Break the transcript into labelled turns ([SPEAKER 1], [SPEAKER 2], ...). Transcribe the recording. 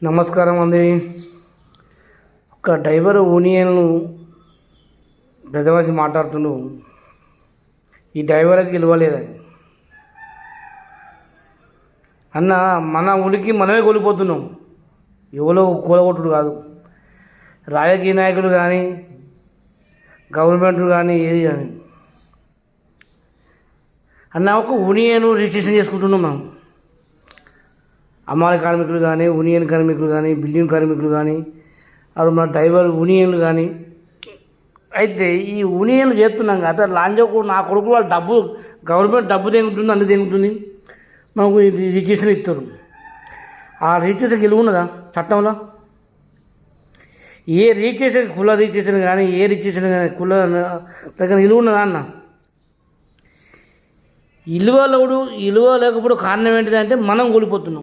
[SPEAKER 1] నమస్కారం అండి. ఒక డ్రైవర్ యూనియన్ పెద్దవాసి మాట్లాడుతుండు. ఈ డ్రైవర్కి విలువలేదని అన్న, మన ఉనికి మనమే కోల్పోతున్నాం. ఎవరో కూలగొట్టుడు కాదు, రాజకీయ నాయకులు కానీ గవర్నమెంట్ కానీ ఏది కానీ అన్న, ఒక యూనియన్ రిజిస్ట్రేషన్ చేసుకుంటున్నాం మనం. అమ్మాయి కార్మికులు కానీ, యూనియన్ కార్మికులు కానీ, బిల్డింగ్ కార్మికులు కానీ, అవి మన డ్రైవర్ యూనియన్లు కానీ. అయితే ఈ యూనియన్లు చేస్తున్నాం కదా, లాంజోకు నా కొడుకు వాళ్ళు డబ్బు, గవర్నమెంట్ డబ్బు దేంగుతుంది, అన్ని దేంగుతుంది, మనకు రిజిస్ట్రేషన్ ఇస్తారు. ఆ రిజిస్ట్రేషన్కి విలువ ఉన్నదా చట్టంలో? ఏ రిజిస్ట్రేషన్, కుల రిజిస్ట్రేషన్ కానీ, ఏ రిజిస్ట్రేషన్ కానీ కుల దగ్గర విలువ ఉన్నదా అన్న? విలువ లేకపోతే కారణం ఏంటిదంటే మనం కోల్పోతున్నాం.